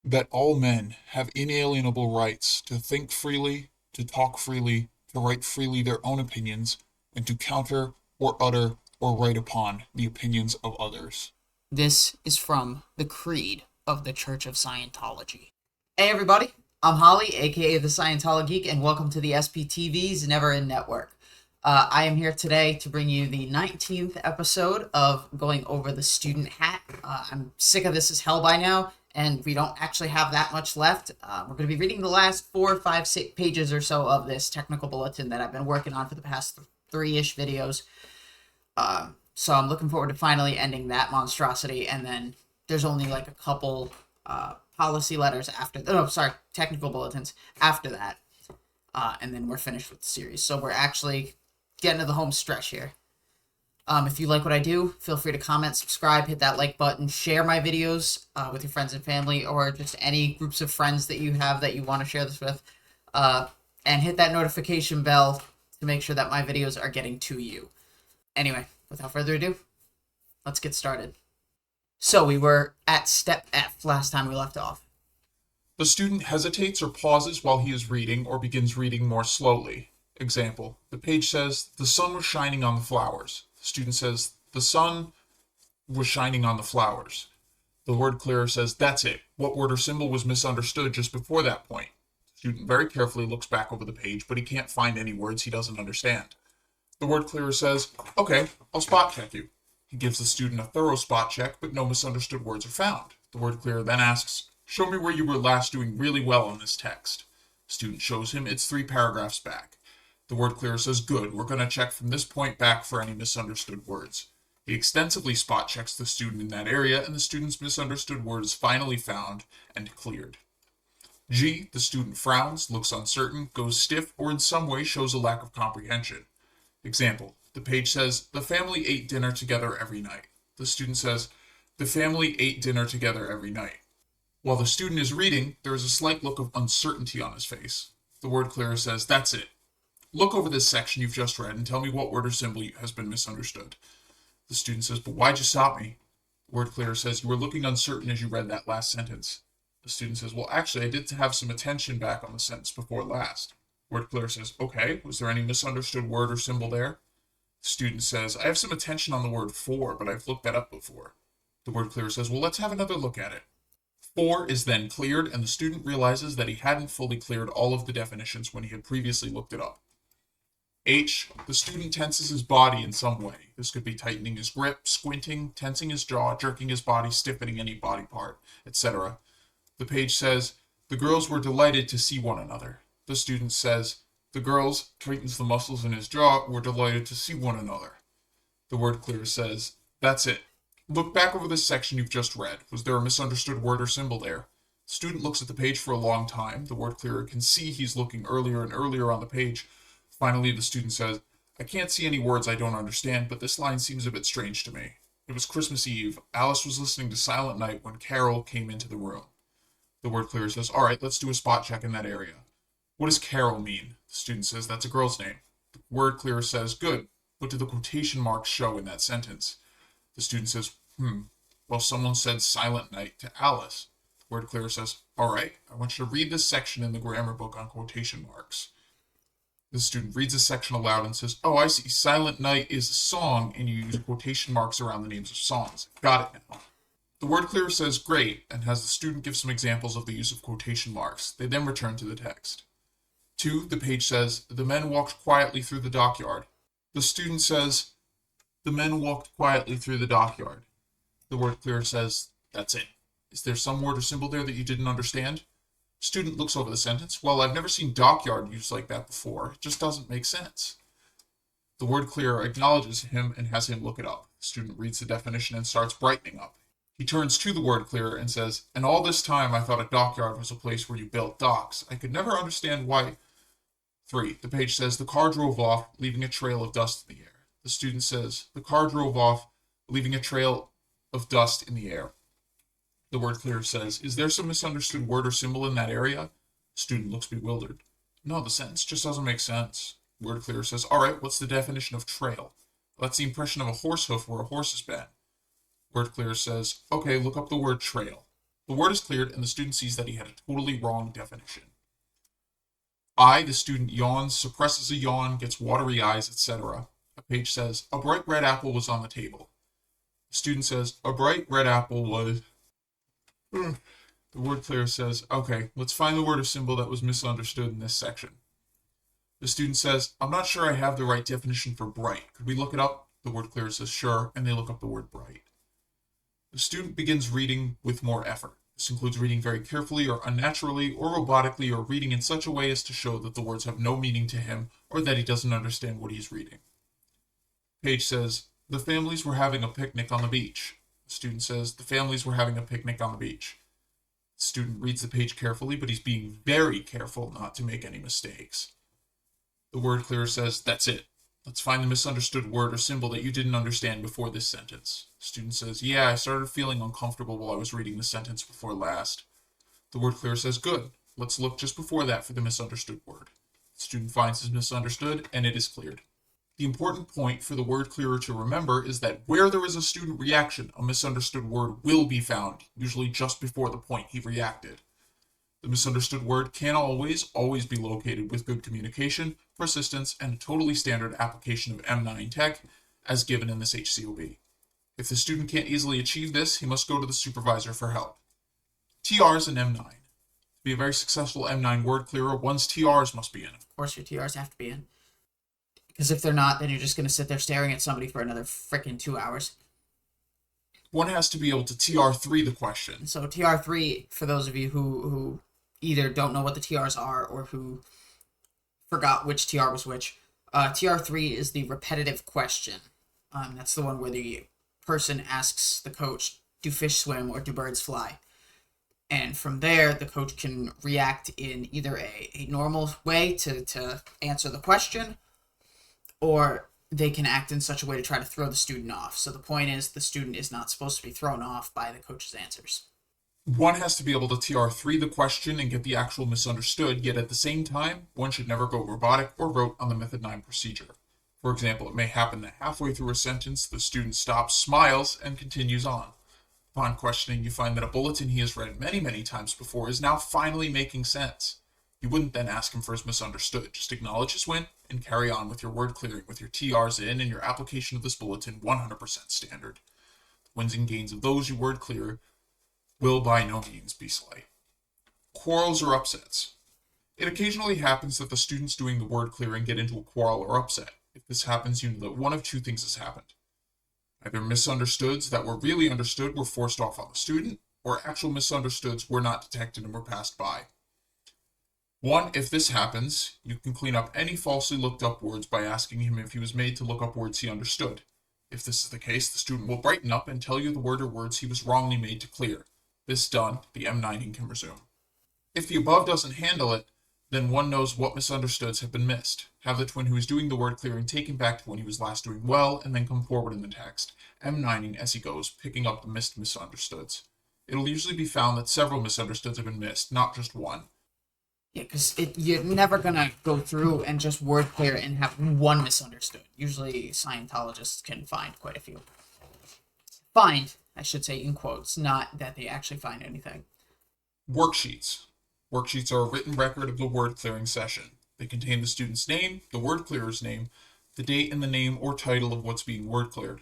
that all men have inalienable rights to think freely, to talk freely, to write freely their own opinions, and to counter or utter or write upon the opinions of others. This is from the Creed of the Church of Scientology. Hey everybody, I'm Holly, aka the ScientoloGeek, and welcome to the SPTV's Never End Network. I am here today to bring you the 19th episode of going over the student hat. I'm sick of this as hell by now, and we don't actually have that much left. We're going to be reading the last 4, 5, 6 pages or so of this technical bulletin that I've been working on for the past three-ish videos. So I'm looking forward to finally ending that monstrosity, and then there's only like a couple policy letters after, technical bulletins after that, and then we're finished with the series. So we're actually getting to the home stretch here. If you like what I do, feel free to comment, subscribe, hit that like button, share my videos with your friends and family, or just any groups of friends that you have that you want to share this with, and hit that notification bell to make sure that my videos are getting to you. Anyway, without further ado, let's get started. So we were at step F last time we left off. The student hesitates or pauses while he is reading or begins reading more slowly. Example, the page says, the sun was shining on the flowers. The student says, the sun was shining on the flowers. The word clearer says, that's it. What word or symbol was misunderstood just before that point? The student very carefully looks back over the page, but he can't find any words he doesn't understand. The word clearer says, okay, I'll spot check you. He gives the student a thorough spot check, but no misunderstood words are found. The word clearer then asks, show me where you were last doing really well on this text. The student shows him it's 3 paragraphs back. The word clearer says, good, we're going to check from this point back for any misunderstood words. He extensively spot checks the student in that area, and the student's misunderstood word is finally found and cleared. G, the student frowns, looks uncertain, goes stiff, or in some way shows a lack of comprehension. Example, the page says, the family ate dinner together every night. The student says, the family ate dinner together every night. While the student is reading, there is a slight look of uncertainty on his face. The word clearer says, that's it. Look over this section you've just read and tell me what word or symbol has been misunderstood. The student says, but why'd you stop me? The word clearer says, you were looking uncertain as you read that last sentence. The student says, well, actually, I did have some attention back on the sentence before last. Word clearer says, okay, was there any misunderstood word or symbol there? The student says, I have some attention on the word for, but I've looked that up before. The word clearer says, well, let's have another look at it. For is then cleared, and the student realizes that he hadn't fully cleared all of the definitions when he had previously looked it up. H, the student tenses his body in some way. This could be tightening his grip, squinting, tensing his jaw, jerking his body, stiffening any body part, etc. The page says, the girls were delighted to see one another. The student says, the girls, tightens the muscles in his jaw, were delighted to see one another. The word clearer says, that's it. Look back over this section you've just read. Was there a misunderstood word or symbol there? The student looks at the page for a long time. The word clearer can see he's looking earlier and earlier on the page. Finally, the student says, I can't see any words I don't understand, but this line seems a bit strange to me. It was Christmas Eve. Alice was listening to Silent Night when Carol came into the room. The word clearer says, all right, let's do a spot check in that area. What does Carol mean? The student says, that's a girl's name. The word clearer says, good. What do the quotation marks show in that sentence? The student says, well, someone said Silent Night to Alice. The word clearer says, all right, I want you to read this section in the grammar book on quotation marks. The student reads a section aloud and says, oh, I see. Silent Night is a song, and you use quotation marks around the names of songs. Got it now. The word clearer says, great, and has the student give some examples of the use of quotation marks. They then return to the text. 2, the page says, the men walked quietly through the dockyard. The student says, the men walked quietly through the dockyard. The word clearer says, that's it. Is there some word or symbol there that you didn't understand? Student looks over the sentence. Well, I've never seen dockyard used like that before. It just doesn't make sense. The word clearer acknowledges him and has him look it up. The student reads the definition and starts brightening up. He turns to the word clearer and says, and all this time I thought a dockyard was a place where you built docks. I could never understand why. 3, the page says, the car drove off, leaving a trail of dust in the air. The student says, the car drove off, leaving a trail of dust in the air. The word clearer says, is there some misunderstood word or symbol in that area? Student looks bewildered. No, the sentence just doesn't make sense. Word clearer says, all right, what's the definition of trail? Well, that's the impression of a horse hoof where a horse has been. Word clearer says, okay, look up the word trail. The word is cleared and the student sees that he had a totally wrong definition. I, the student, yawns, suppresses a yawn, gets watery eyes, etc. A page says, a bright red apple was on the table. The student says, a bright red apple was... The word clearer says, okay, let's find the word or symbol that was misunderstood in this section. The student says, I'm not sure I have the right definition for bright. Could we look it up? The word clearer says, sure, and they look up the word bright. The student begins reading with more effort. This includes reading very carefully or unnaturally or robotically, or reading in such a way as to show that the words have no meaning to him or that he doesn't understand what he's reading. Page says, the families were having a picnic on the beach. The student says, the families were having a picnic on the beach. The student reads the page carefully, but he's being very careful not to make any mistakes. The word clearer says, that's it. Let's find the misunderstood word or symbol that you didn't understand before this sentence. The student says, yeah, I started feeling uncomfortable while I was reading the sentence before last. The word clearer says, good. Let's look just before that for the misunderstood word. The student finds his misunderstood, and it is cleared. The important point for the word clearer to remember is that where there is a student reaction, a misunderstood word will be found, usually just before the point he reacted. The misunderstood word can always be located with good communication, persistence, and a totally standard application of M9 tech, as given in this HCOB. If the student can't easily achieve this, he must go to the supervisor for help. TRs in M9. To be a very successful M9 word clearer, one's TRs must be in. Of course your TRs have to be in. Because if they're not, then you're just going to sit there staring at somebody for another frickin' 2 hours. One has to be able to TR3 the question. So TR3, for those of you who either don't know what the TRs are or who forgot which TR was which, TR3 is the repetitive question. That's the one where the person asks the coach, do fish swim or do birds fly? And from there, the coach can react in either a normal way to answer the question, or they can act in such a way to try to throw the student off. So the point is, the student is not supposed to be thrown off by the coach's answers. One has to be able to TR3 the question and get the actual misunderstood, yet at the same time, one should never go robotic or rote on the Method 9 procedure. For example, it may happen that halfway through a sentence, the student stops, smiles, and continues on. Upon questioning, you find that a bulletin he has read many times before is now finally making sense. You wouldn't then ask him for his misunderstood. Just acknowledge his win and carry on with your word clearing with your TRs in and your application of this bulletin 100% standard. The wins and gains of those you word clear will by no means be slight. Quarrels or upsets. It occasionally happens that the students doing the word clearing get into a quarrel or upset. If this happens, you know that one of two things has happened. Either misunderstoods that were really understood were forced off on the student, or actual misunderstoods were not detected and were passed by. One, if this happens, you can clean up any falsely looked up words by asking him if he was made to look up words he understood. If this is the case, the student will brighten up and tell you the word or words he was wrongly made to clear. This done, the M9ing can resume. If the above doesn't handle it, then one knows what misunderstoods have been missed. Have the twin who is doing the word clearing taken back to when he was last doing well, and then come forward in the text, M9ing as he goes, picking up the missed misunderstoods. It'll usually be found that several misunderstoods have been missed, not just one. Yeah, because you're never going to go through and just word clear and have one misunderstood. Usually Scientologists can find quite a few. Find, I should say in quotes, not that they actually find anything. Worksheets. Worksheets are a written record of the word clearing session. They contain the student's name, the word clearer's name, the date and the name or title of what's being word cleared.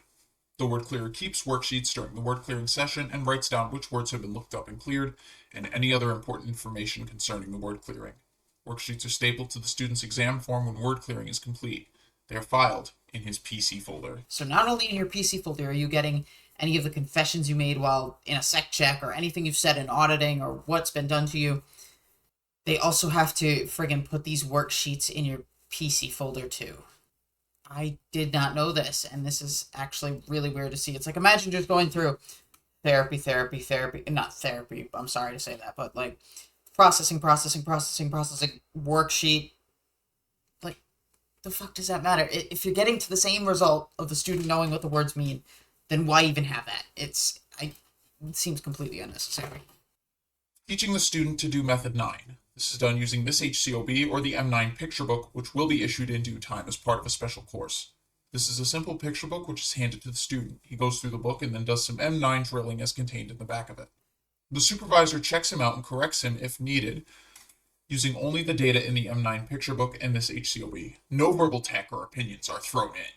The word clearer keeps worksheets during the word clearing session and writes down which words have been looked up and cleared, and any other important information concerning the word clearing. Worksheets are stapled to the student's exam form when word clearing is complete. They are filed in his PC folder. So not only in your PC folder are you getting any of the confessions you made while in a sec check or anything you've said in auditing or what's been done to you, they also have to friggin' put these worksheets in your PC folder too. I did not know this, and this is actually really weird to see. It's like, imagine just going through therapy, not therapy, I'm sorry to say that, but like processing, worksheet. Like, the fuck does that matter? If you're getting to the same result of the student knowing what the words mean, then why even have that? It seems completely unnecessary. Teaching the student to do Method 9. This is done using this HCOB or the M9 picture book, which will be issued in due time as part of a special course. This is a simple picture book which is handed to the student. He goes through the book and then does some M9 drilling as contained in the back of it. The supervisor checks him out and corrects him if needed, using only the data in the M9 picture book and this HCOB. No verbal tech or opinions are thrown in.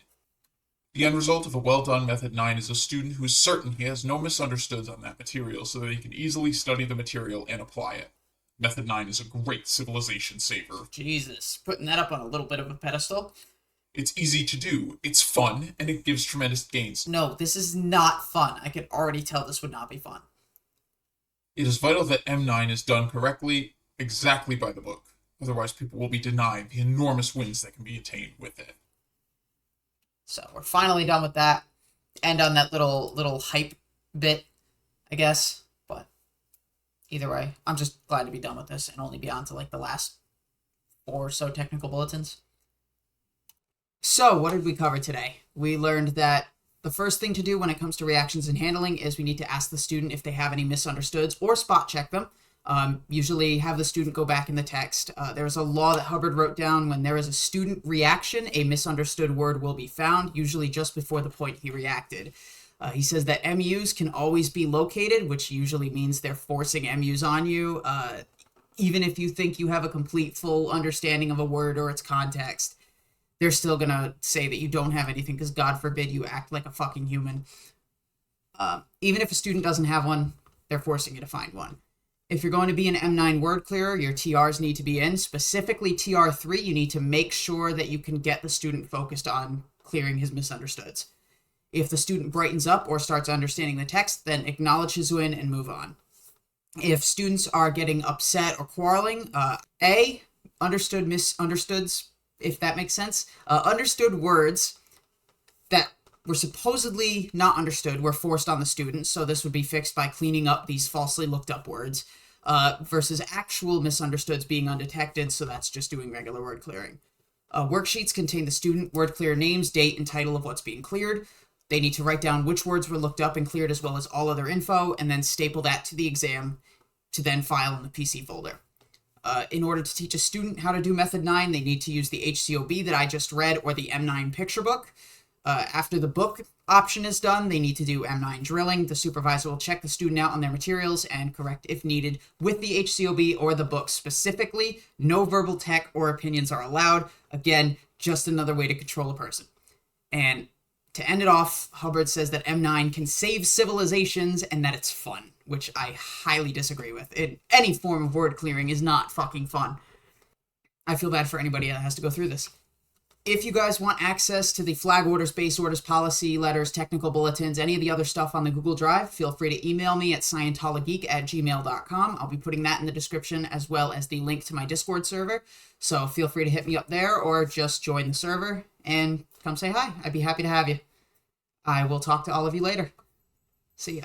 The end result of a well-done Method 9 is a student who is certain he has no misunderstoods on that material so that he can easily study the material and apply it. Method 9 is a great civilization saver. Jesus, putting that up on a little bit of a pedestal. It's easy to do, it's fun, and it gives tremendous gains. No, this is not fun. I can already tell this would not be fun. It is vital that M9 is done correctly, exactly by the book. Otherwise, people will be denied the enormous wins that can be attained with it. So we're finally done with that. End on that little hype bit, I guess. But either way, I'm just glad to be done with this and only be on to like the last 4 or so technical bulletins. So what did we cover today? We learned that the first thing to do when it comes to reactions and handling is we need to ask the student if they have any misunderstoods or spot check them. Usually have the student go back in the text. There's a law that Hubbard wrote down: when there is a student reaction, a misunderstood word will be found, usually just before the point he reacted. He says that MUs can always be located, which usually means they're forcing MUs on you. Even if you think you have a complete, full understanding of a word or its context, they're still going to say that you don't have anything because God forbid you act like a fucking human. Even if a student doesn't have one, they're forcing you to find one. If you're going to be an M9 word clearer, your TRs need to be in. Specifically TR3, you need to make sure that you can get the student focused on clearing his misunderstoods. If the student brightens up or starts understanding the text, then acknowledge his win and move on. If students are getting upset or quarreling, understood misunderstoods, if that makes sense. Understood words that were supposedly not understood were forced on the student, so this would be fixed by cleaning up these falsely looked up words, versus actual misunderstoods being undetected, so that's just doing regular word clearing. Worksheets contain the student word clear names, date, and title of what's being cleared. They need to write down which words were looked up and cleared as well as all other info, and then staple that to the exam to then file in the PC folder. In order to teach a student how to do Method 9, they need to use the HCOB that I just read or the M9 picture book. After the book option is done, they need to do M9 drilling. The supervisor will check the student out on their materials and correct if needed with the HCOB or the book specifically. No verbal tech or opinions are allowed. Again, just another way to control a person. And to end it off, Hubbard says that M9 can save civilizations and that it's fun, which I highly disagree with. Any form of word clearing is not fucking fun. I feel bad for anybody that has to go through this. If you guys want access to the flag orders, base orders, policy letters, technical bulletins, any of the other stuff on the Google Drive, feel free to email me at scientologeek@gmail.com. I'll be putting that in the description as well as the link to my Discord server. So feel free to hit me up there or just join the server and come say hi. I'd be happy to have you. I will talk to all of you later. See ya.